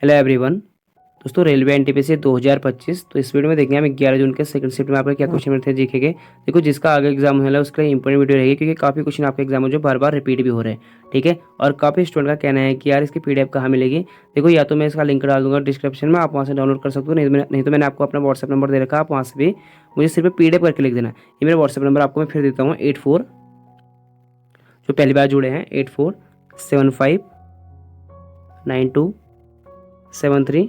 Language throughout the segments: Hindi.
Hello everyone. दोस्तों रेलवे एनटीपीसी 2025 तो इस वीडियो में देखेंगे हम 11 जून के सेकंड शिफ्ट में आपके क्या क्वेश्चन मिलते हैं जीके के। देखो जिसका आगे एग्जाम होने वाला है उसके लिए इंपॉर्टेंट वीडियो रहेगी क्योंकि काफ़ी क्वेश्चन आपके एग्जाम में जो बार बार रिपीट भी हो रहे हैं। ठीक है, और काफ़ी स्टूडेंट का कहना है कि यार इसकी पीडीएफ कहाँ मिलेगी। देखो या तो मैं इसका लिंक डाल दूंगा डिस्क्रिप्शन में, आप वहाँ से डाउनलोड कर सकते हो, नहीं तो मैंने आपको अपना व्हाट्सएप नंबर दे रखा है, आप वहाँ से भी मुझे सिर्फ पीडीएफ करके लिख देना। ये मेरा व्हाट्सएप नंबर आपको मैं फिर देता हूँ 84, जो पहली बार जुड़े हैं 84759273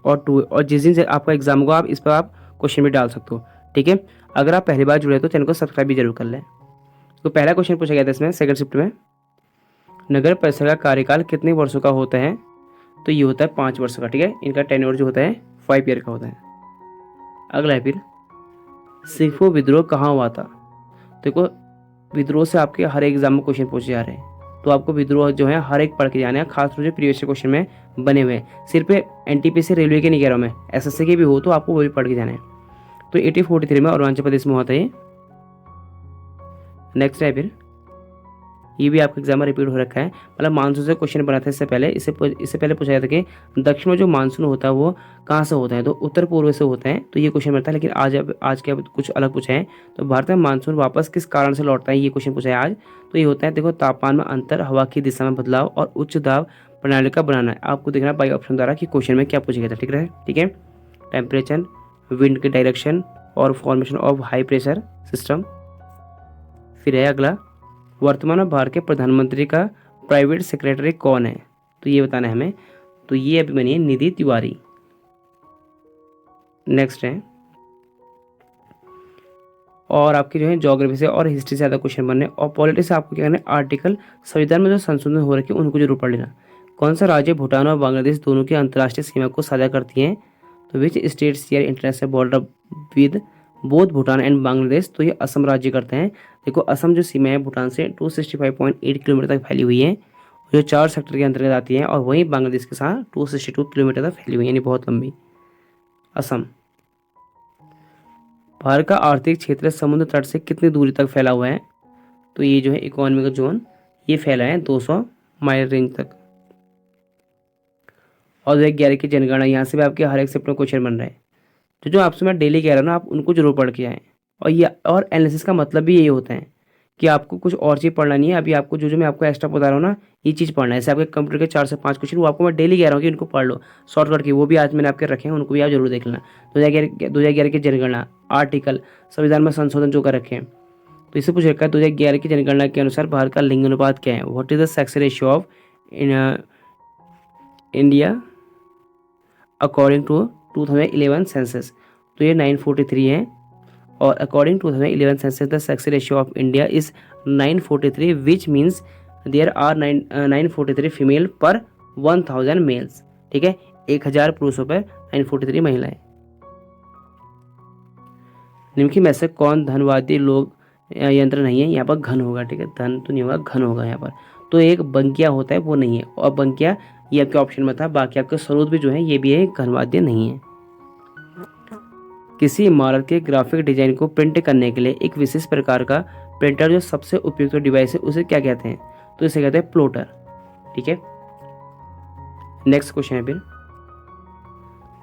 और 2, और जिस दिन से आपका एग्जाम होगा आप इस पर आप क्वेश्चन भी डाल सकते हो। ठीक है, अगर आप पहली बार जुड़े तो चैनल को सब्सक्राइब भी जरूर कर लें। तो पहला क्वेश्चन पूछा गया था इसमें सेकंड शिफ्ट में, नगर परिषद का कार्यकाल कितने वर्षों का होता है। तो ये होता है 5 वर्षों का। ठीक है, इनका टेन्योर जो होता है 5 ईयर का होता है। अगला है फिर सिखो विद्रोह कहाँ हुआ था। देखो विद्रोह से आपके हर एग्जाम में क्वेश्चन पूछे जा रहे हैं, तो आपको विद्रोह जो है हर एक पढ़ के जाना है, खास रूप से प्रीवियस क्वेश्चन में बने हुए हैं। सिर्फ एनटीपीसी रेलवे के नहीं कह रहा हूँ मैं, एसएससी के भी हो तो आपको वो भी पढ़ के जाना है। तो 1843 में अरुणाचल प्रदेश में होता है। नेक्स्ट है फिर, ये भी आपका एग्जाम में रिपीट हो रखा है, मतलब मानसून से क्वेश्चन बना था इससे पहले। इससे पहले पूछा जाता है कि दक्षिण में जो मानसून होता है वो कहाँ से होता है, तो उत्तर पूर्व से होता है। तो ये क्वेश्चन बनता है, लेकिन आज के कुछ अलग पूछा है। तो भारत में मानसून वापस किस कारण से लौटता है, ये क्वेश्चन पूछा है आज। तो ये होता है, देखो तापमान में अंतर, हवा की दिशा में बदलाव और उच्च दाब प्रणाली का बनाना है। आपको देखना बाई ऑप्शन द्वारा कि क्वेश्चन में क्या पूछा गया था। ठीक है, टेम्परेचर, विंड की डायरेक्शन और formation of high pressure system. फिर है अगला, वर्तमान में भारत के प्रधानमंत्री का प्राइवेट सेक्रेटरी कौन है, तो ये बताना है हमें। तो ये अभी बनी है निधि तिवारी। नेक्स्ट है, और आपकी जो है ज्योग्राफी से और हिस्ट्री से ज़्यादा क्वेश्चन बनने, और पॉलिटिक्स से आपको क्या करना है, आर्टिकल संविधान में जो संशोधन हो रखे हैं उनको जरूर पढ़ लेना। कौन सा राज्य भूटान और बांग्लादेश दोनों की अंतर्राष्ट्रीय सीमा को साझा करती हैं। तो which state share international border with both Bhutan and Bangladesh. तो ये असम राज्य करते हैं। देखो असम जो सीमा है भूटान से 265.8 किलोमीटर तक फैली हुई है, जो 4 सेक्टर के अंतर्गत आती है, और वहीं बांग्लादेश के साथ 262 किलोमीटर तक फैली हुई है, यानी बहुत लंबी असम। भारत का आर्थिक क्षेत्र समुद्र तट से कितनी दूरी तक फैला हुआ है। तो ये जो है इकोनॉमिक जोन ये फैला है 200 माइल रेंज तक। और 2011 की जनगणना, यहाँ से भी आपके हर एक सेक्टर में क्वेश्चन बन रहे हैं। तो जो आपसे मैं डेली कह रहा हूँ ना, आप उनको जरूर पढ़ के आएँ। और एनालिसिस का मतलब भी यही होता है कि आपको कुछ और चीज़ पढ़ना नहीं है। अभी आपको जो मैं आपको एक्स्ट्रा बता रहा हूँ ना, ये चीज़ पढ़ना है। जैसे आपके कंप्यूटर के 4 से 5 क्वेश्चन वो आपको मैं डेली कह रहा हूँ कि इनको पढ़ लो शॉर्टकट की, वो भी आज मैंने आपके रखे हैं, उनको भी आप जरूर देख लेना। 2011 की जनगणना, आर्टिकल, संविधान में संशोधन जो कर रखे हैं। तो इससे पूछ रखा है 2011 की जनगणना के अनुसार भारत का लिंग अनुपात क्या है। What is the sex ratio of India according to 2011 census. तो ये 943 है, और according to 2011 census the sex ratio of India is 943, which means there are 943 female per 1000 mails. ठीक है, 1000 पुरुषों पर 943 महिलाएं। निम्नलिखित में से कौन धनवादी लोग यंत्र नहीं है, यहाँ पर घन होगा। ठीक है, धन तो नहीं होगा, घन होगा यहाँ पर। तो एक बंकिया होता है वो नहीं है, और बंकिया ये आपके ऑप्शन में था। बाकी आपके स्रोत भी जो है ये भी है, घनवाद्य नहीं है। किसी इमारत के ग्राफिक डिजाइन को प्रिंट करने के लिए एक विशेष प्रकार का प्रिंटर जो सबसे उपयुक्त डिवाइस है उसे क्या कहते हैं। तो इसे कहते हैं प्लॉटर। ठीक है, नेक्स्ट क्वेश्चन है फिर,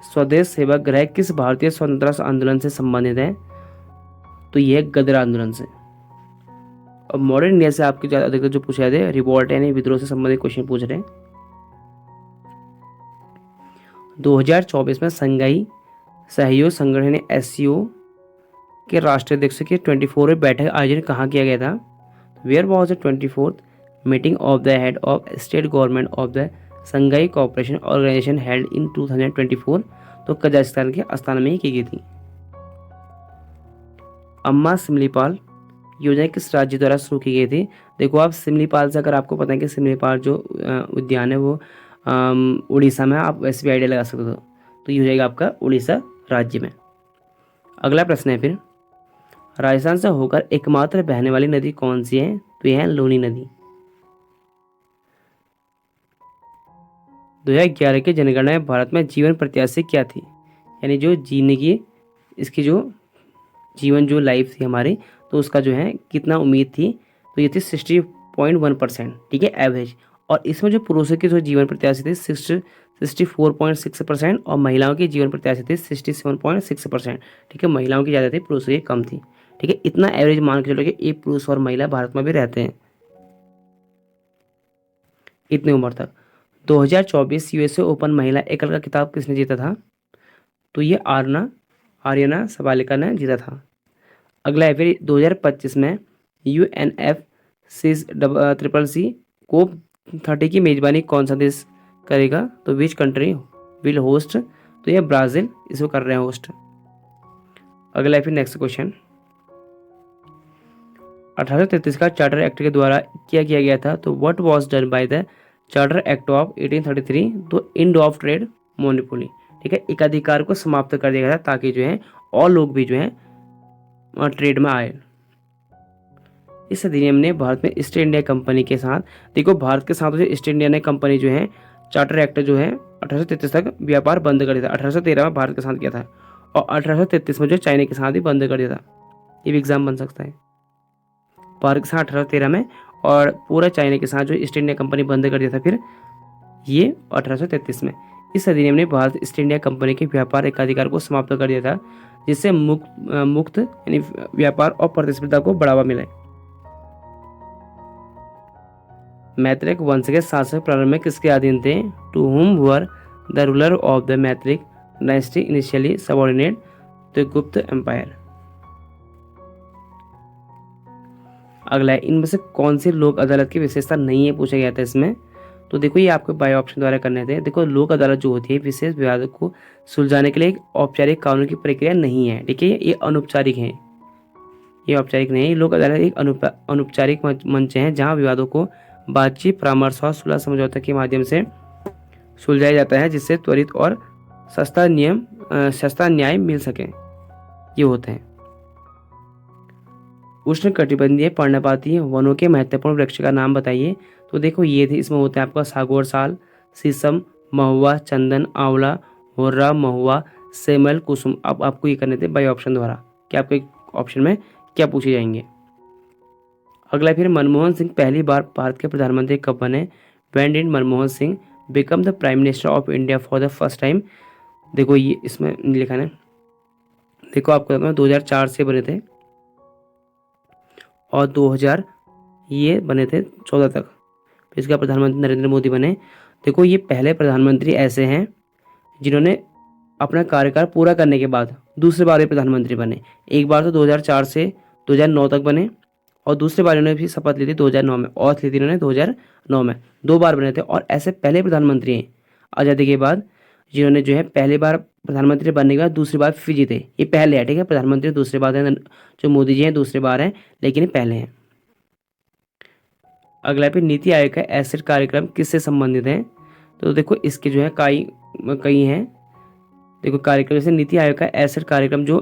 स्वदेश सेवक ग्रह किस भारतीय स्वतंत्रता आंदोलन से संबंधित है। तो यह है गदर आंदोलन से। और मॉडर्न इंडिया से आपके ज्यादा अधिकतर जो पूछे जाते हैं रिवोल्ट यानी विद्रोह से संबंधित क्वेश्चन पूछ रहे हैं। 2024 में संघाई सहयोग संगठन एससीओ के राष्ट्रीय अध्यक्ष की 24वीं बैठक आयोजन कहाँ किया गया था। Where was the 24th meeting of the head of state government of the Shanghai cooperation organisation held in 2024। तो कजाकिस्तान के अस्ताना में ही की गई थी। अम्मा सिमलीपाल योजना किस राज्य द्वारा शुरू की गई थी। देखो आप सिमलीपाल से, अगर आपको पता है कि सिमलीपाल जो उद्यान है वो उड़ीसा में, आप वैसे भी आइडिया लगा सकते हो। तो ये हो जाएगा आपका उड़ीसा राज्य में। अगला प्रश्न है फिर, राजस्थान से होकर एकमात्र बहने वाली नदी कौन सी है। तो यह है लूनी नदी। 2011 की जनगणना में भारत में जीवन प्रत्याशा क्या थी, यानी जो जीने की इसकी जो जीवन जो लाइफ थी हमारी, तो उसका जो है कितना उम्मीद थी। तो ये थी 60.1%। ठीक है, एवरेज। और इसमें जो पुरुषों की जो जीवन प्रत्याशा थी 64.6% और महिलाओं की जीवन प्रत्याशा थी 67.6%। ठीक है, महिलाओं की ज़्यादा थी, पुरुषों की कम थी। ठीक है, इतना एवरेज मान के चलो कि एक पुरुष और महिला भारत में भी रहते हैं इतनी उम्र तक। 2024 यूएसए ओपन महिला एकल का खिताब किसने जीता था? तो ये आर्यना सबालिका ने जीता था। अगला है फिर 2025 में यूएनएफ ट्रिपल सी कोप 30 की मेजबानी कौन सा देश करेगा? तो विच कंट्री विल होस्ट? तो ये ब्राजील इसको कर रहे हैं होस्ट। अगला है फिर नेक्स्ट क्वेश्चन, 1833 का चार्टर एक्ट के द्वारा क्या किया गया था? तो what was done by the charter act of 1833? तो एंड ऑफ ट्रेड मोनोपोली। ठीक है, एकाधिकार को समाप्त कर दिया गया था ताकि जो है और लोग भी जो है ट्रेड में आए। इस अधिनियम ने भारत में ईस्ट इंडिया कंपनी के साथ, देखो भारत के साथ ईस्ट इंडिया ने कंपनी जो है चार्टर एक्ट जो है 1833 तक व्यापार बंद कर दिया था। 1813 में भारत के साथ किया था और 1833 में जो चाइना के साथ भी बंद कर दिया था। ये भी एग्जाम बन सकता है। भारत के साथ 1813 में और पूरा चाइना के साथ जो ईस्ट इंडिया कंपनी बंद कर दिया था फिर ये 1833 में। इस अधिनियम ने भारत ईस्ट इंडिया कंपनी के व्यापार एकाधिकार को समाप्त कर दिया था, जिससे मुक्त यानी व्यापार और प्रतिस्पर्धा को बढ़ावा मिला। मैत्रिक वंश के शासक प्रारंभ में किसके अधीन थे? To whom were the ruler of the Maitraka dynasty initially subordinate the Gupta empire. अगला है, इनमें से कौन सी लोक अदालत की विशेषता नहीं है पूछा गया था इसमें? तो देखो ये आपको बाय ऑप्शन द्वारा करने थे। देखो लोक अदालत जो होती है विशेष विवादों को सुलझाने के लिए एक औपचारिक कानून की प्रक्रिया नहीं है। ठीक है, ये अनौपचारिक है, ये औपचारिक नहीं है। लोक अदालत एक अनौपचारिक मंच है जहाँ विवादों को बातचीत, परामर्श और सुलह समझौता के माध्यम से सुलझाया जाता है, जिससे त्वरित और सस्ता न्याय मिल सके। ये होते हैं। उष्णकटिबंधीय पर्णपाती वनों के महत्वपूर्ण वृक्ष का नाम बताइए? तो देखो ये थे, इसमें होते हैं आपका सागौर साल, शीशम, महुआ, चंदन, आंवला, होर्रा, महुआ, सेमल, कुसुम। अब आपको ये करने थे बाय ऑप्शन द्वारा कि आपके ऑप्शन में क्या पूछे जाएंगे। अगला फिर मनमोहन सिंह पहली बार भारत के प्रधानमंत्री कब बने? When did Manmohan Singh become the prime minister of India for the first time? देखो ये इसमें लिखा है, देखो आपको 2004 से बने थे और 2000 ये बने थे 14 तक। फिर इसका प्रधानमंत्री नरेंद्र मोदी बने। देखो ये पहले प्रधानमंत्री ऐसे हैं जिन्होंने अपना कार्यकाल पूरा करने के बाद दूसरे बार प्रधानमंत्री बने। एक बार तो 2004 से 2009 तक बने और दूसरे बार इन्होंने भी शपथ ली थी 2009 में, और ली थी इन्होंने 2009 में। 2 बार बने थे और ऐसे पहले प्रधानमंत्री हैं आज़ादी के बाद जिन्होंने जो है पहली बार प्रधानमंत्री बनने के बाद दूसरी बार फिर जीते। ये पहले है, ठीक है, प्रधानमंत्री दूसरी बार हैं, जो मोदी जी हैं दूसरी बार हैं, लेकिन ये पहले हैं। अगला पे नीति आयोग का एसेट कार्यक्रम किससे संबंधित है? तो देखो इसके जो है कई हैं। देखो कार्यक्रम जैसे नीति आयोग का एसेट कार्यक्रम जो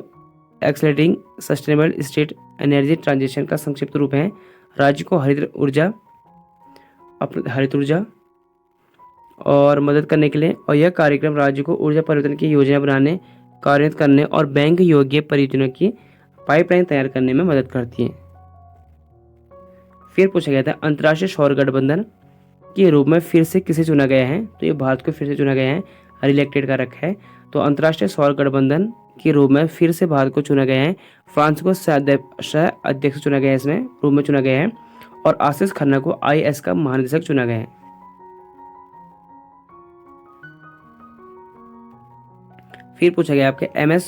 accelerating sustainable state energy transition का संक्षिप्त रूप है। राज्य को हरित ऊर्जा और मदद करने के लिए, और यह कार्यक्रम राज्य को ऊर्जा परिवर्तन की योजना बनाने, कार्यान्वित करने और बैंक योग्य परियोजनाओं की पाइपलाइन तैयार करने में मदद करती है। फिर पूछा गया था अंतर्राष्ट्रीय सौर गठबंधन के रूप में फिर से किसे चुना गया है? तो ये भारत को फिर से चुना गया है, रिलेक्टेड का रखा है। तो अंतर्राष्ट्रीय सौर गठबंधन के रूप में फिर से भारत को चुना गया है। फ्रांस को सह अध्यक्ष चुना गया है, इसमें रूप में चुना गया है, और आशीष खन्ना को IS का महानिदेशक चुना गया है। फिर पूछा गया आपके MS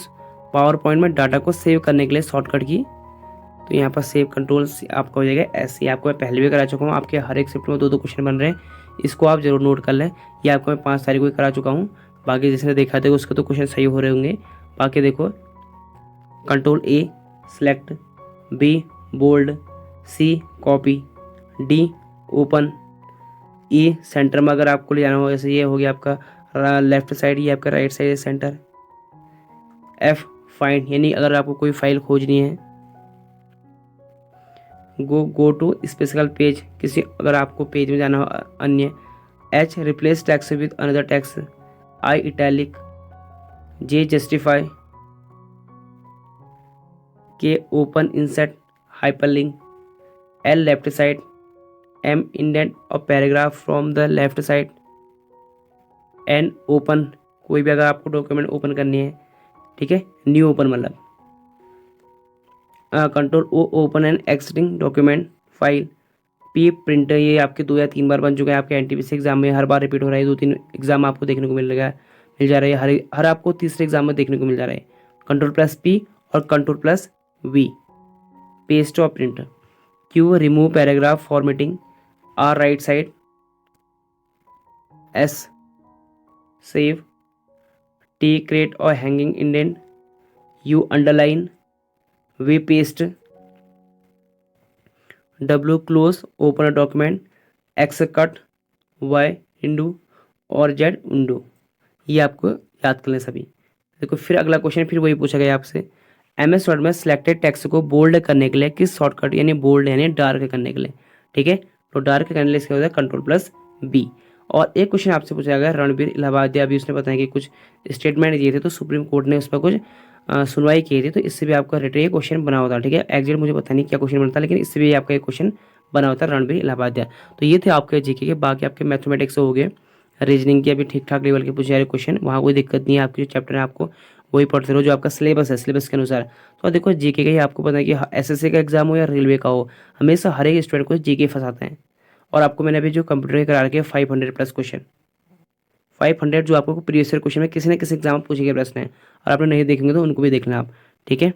पावर पॉइंट में डाटा को सेव करने के लिए शॉर्टकट की। तो यहाँ पर सेव कंट्रोल आपका हो जाएगा ऐसे। आपको मैं पहले भी करा चुका हूँ, आपके हर एक शिफ्ट में 2-2 क्वेश्चन बन रहे हैं, इसको आप जरूर नोट कर लें। ये आपको मैं 5 तारीख को करा चुका हूँ। बाकी जिसने देखा था उसके तो क्वेश्चन सही हो रहे होंगे। बाकी देखो control A select, B bold, C copy, D open, E centre में अगर आपको ले जाना हो, जैसे ये हो गया आपका लेफ्ट साइड, ये आपका right side centre, F find यानी अगर आपको कोई फाइल खोजनी है, गो टू स्पेशल पेज किसी अगर आपको पेज में जाना हो अन्य, H replace text with another text, I italic, J justify, K open insert hyperlink, L left side, M indent और paragraph from the left side, N open, कोई भी अगर आपको डॉक्यूमेंट ओपन करनी है, ठीक है, न्यू ओपन मतलब। Control O open and existing document file. P printer, ये आपके 2 या 3 बार बन चुका है, आपके एनटीपीसी एग्जाम में हर बार रिपीट हो रहा है, 2-3 एग्जाम आपको देखने को मिल जा रहा है, हर हर आपको तीसरे एग्जाम में देखने को मिल जा रहा है। कंट्रोल प्लस पी और कंट्रोल प्लस वी, पेस्ट और print. Q remove paragraph formatting. R right side. S save. T create और hanging indent. U underline. V paste. W close open a document. X cut. Y undo और जेड उंडू। ये आपको याद कर लें सभी। देखो फिर अगला क्वेश्चन फिर वही पूछा गया आपसे, MS वर्ड में सिलेक्टेड टेक्स्ट को बोल्ड करने के लिए किस शॉर्टकट यानी बोल्ड यानी डार्क करने के लिए, ठीक है, तो डार्क करने के लिए इसका होता है कंट्रोल प्लस बी। और एक क्वेश्चन आपसे पूछा गया रणबीर इलाहाबादिया, अभी उसने बताया कि कुछ स्टेटमेंट दिए थे तो सुप्रीम कोर्ट ने उस पर कुछ सुनवाई की थी, तो इससे भी आपका रिटर्न क्वेश्चन बना होता है, ठीक है, एग्जैक्ट मुझे पता नहीं क्या क्वेश्चन बनता, लेकिन इससे भी आपका एक क्वेश्चन बना होता है रणबीर इलाहाबादिया। तो ये थे आपके जीके के, बाकी आपके मैथमेटिक्स हो गए, रीजनिंग के अभी ठीक ठाक लेवल के पूछे जा रहे क्वेश्चन, वहाँ कोई दिक्कत नहीं है, आपके जो चैप्टर है आपको वही पढ़ते रहो जो आपका सिलेबस है, सिलेबस के अनुसार। तो देखो जीके का ही आपको पता है कि SSC का एग्जाम हो या रेलवे का हो, हमेशा हर एक स्टूडेंट को जीके फंसाते हैं। और आपको मैंने अभी जो कंप्यूटर के करा रखे 500 प्लस क्वेश्चन, 500 जो आपको प्रीवियस ईयर क्वेश्चन में किसी न किसी एग्जाम में पूछे गए प्रश्न है, और आपने नहीं देखेंगे तो उनको भी देखना आप, ठीक है।